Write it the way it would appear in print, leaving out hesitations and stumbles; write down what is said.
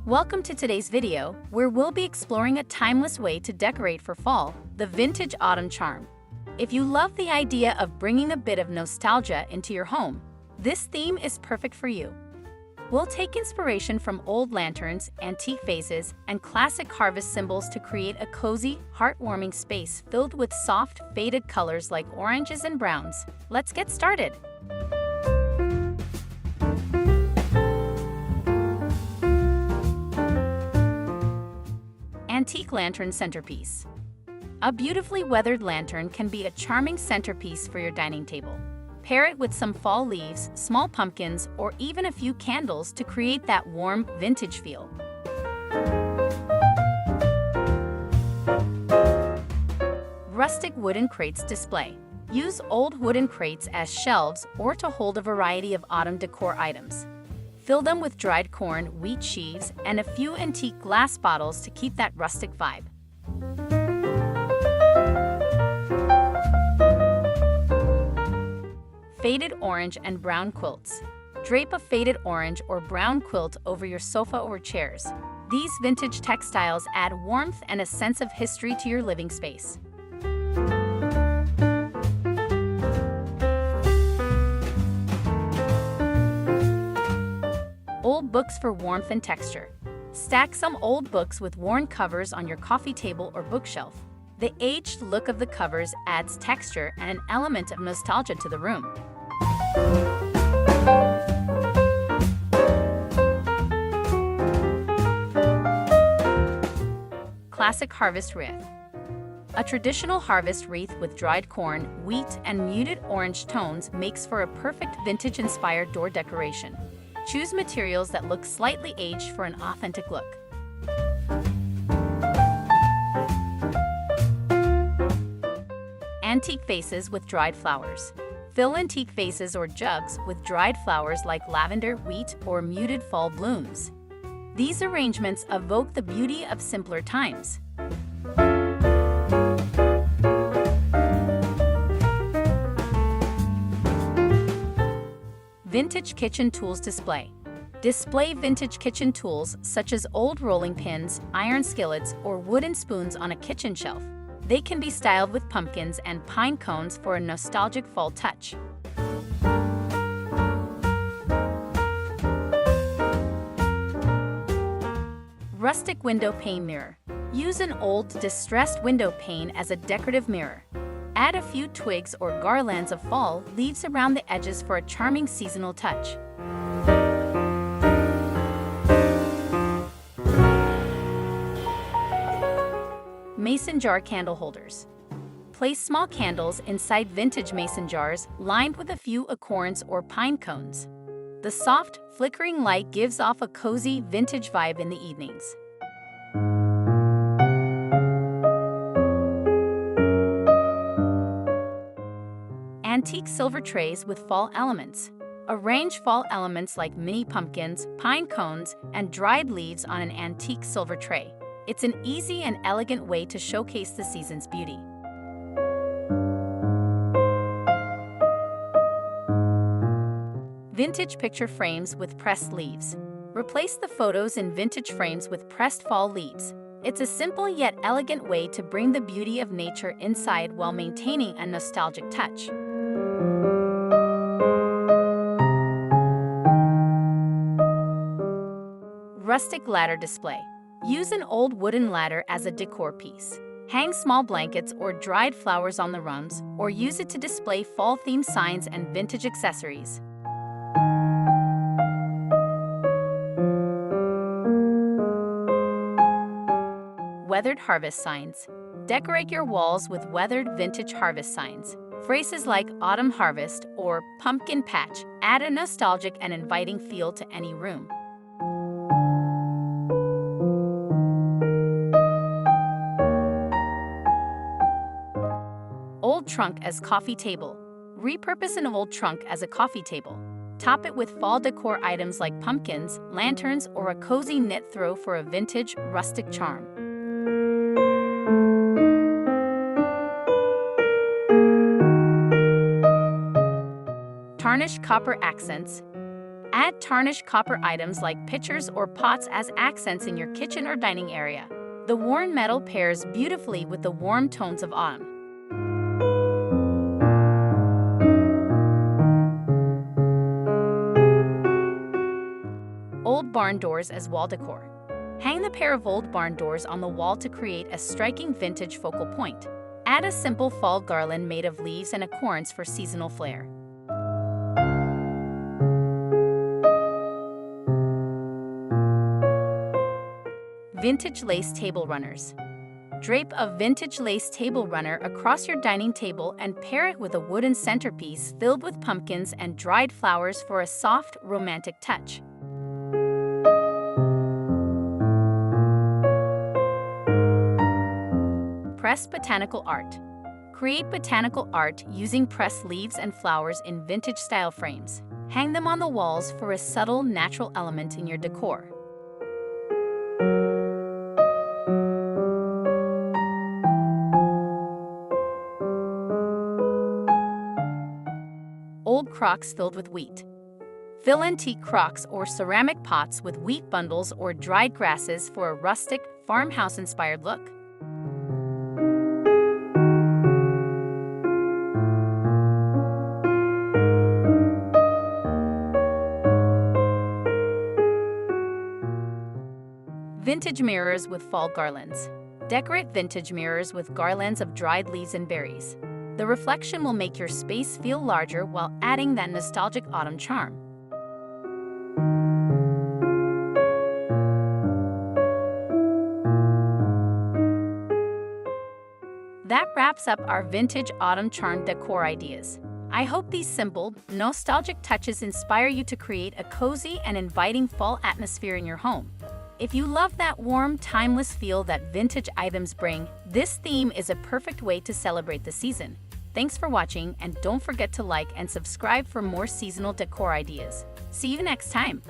Welcome to today's video, where we'll be exploring a timeless way to decorate for fall, the vintage autumn charm. If you love the idea of bringing a bit of nostalgia into your home, this theme is perfect for you. We'll take inspiration from old lanterns, antique vases, and classic harvest symbols to create a cozy, heartwarming space filled with soft, faded colors like oranges and browns. Let's get started. Antique lantern centerpiece. A beautifully weathered lantern can be a charming centerpiece for your dining table. Pair it with some fall leaves, small pumpkins, or even a few candles to create that warm, vintage feel. Rustic wooden crates display. Use old wooden crates as shelves or to hold a variety of autumn decor items. Fill them with dried corn, wheat sheaves, and a few antique glass bottles to keep that rustic vibe. Faded orange and brown quilts. Drape a faded orange or brown quilt over your sofa or chairs. These vintage textiles add warmth and a sense of history to your living space. Old books for warmth and texture. Stack some old books with worn covers on your coffee table or bookshelf. The aged look of the covers adds texture and an element of nostalgia to the room. Classic harvest wreath. A traditional harvest wreath with dried corn, wheat, and muted orange tones makes for a perfect vintage-inspired door decoration. Choose materials that look slightly aged for an authentic look. Antique vases with dried flowers. Fill antique vases or jugs with dried flowers like lavender, wheat, or muted fall blooms. These arrangements evoke the beauty of simpler times. Vintage kitchen tools display. Display vintage kitchen tools such as old rolling pins, iron skillets, or wooden spoons on a kitchen shelf. They can be styled with pumpkins and pine cones for a nostalgic fall touch. Rustic window pane mirror. Use an old, distressed window pane as a decorative mirror. Add a few twigs or garlands of fall leaves around the edges for a charming seasonal touch. Mason jar candle holders. Place small candles inside vintage mason jars lined with a few acorns or pine cones. The soft, flickering light gives off a cozy, vintage vibe in the evenings. Antique silver trays with fall elements. Arrange fall elements like mini pumpkins, pine cones, and dried leaves on an antique silver tray. It's an easy and elegant way to showcase the season's beauty. Vintage picture frames with pressed leaves. Replace the photos in vintage frames with pressed fall leaves. It's a simple yet elegant way to bring the beauty of nature inside while maintaining a nostalgic touch. Rustic ladder display. Use an old wooden ladder as a decor piece. Hang small blankets or dried flowers on the rungs, or use it to display fall-themed signs and vintage accessories. Weathered harvest signs. Decorate your walls with weathered vintage harvest signs. Phrases like autumn harvest or pumpkin patch add a nostalgic and inviting feel to any room. Old trunk as coffee table. Repurpose an old trunk as a coffee table. Top it with fall decor items like pumpkins, lanterns, or a cozy knit throw for a vintage, rustic charm. Tarnished copper accents. Add tarnished copper items like pitchers or pots as accents in your kitchen or dining area. The worn metal pairs beautifully with the warm tones of autumn. Old barn doors as wall decor. Hang the pair of old barn doors on the wall to create a striking vintage focal point. Add a simple fall garland made of leaves and acorns for seasonal flair. Vintage lace table runners. Drape a vintage lace table runner across your dining table and pair it with a wooden centerpiece filled with pumpkins and dried flowers for a soft, romantic touch. Pressed botanical art. Create botanical art using pressed leaves and flowers in vintage-style frames. Hang them on the walls for a subtle, natural element in your decor. Old crocks filled with wheat. Fill antique crocks or ceramic pots with wheat bundles or dried grasses for a rustic, farmhouse-inspired look. Vintage mirrors with fall garlands. Decorate vintage mirrors with garlands of dried leaves and berries. The reflection will make your space feel larger while adding that nostalgic autumn charm. That wraps up our vintage autumn charm decor ideas. I hope these simple, nostalgic touches inspire you to create a cozy and inviting fall atmosphere in your home. If you love that warm, timeless feel that vintage items bring, this theme is a perfect way to celebrate the season. Thanks for watching, and don't forget to like and subscribe for more seasonal decor ideas. See you next time!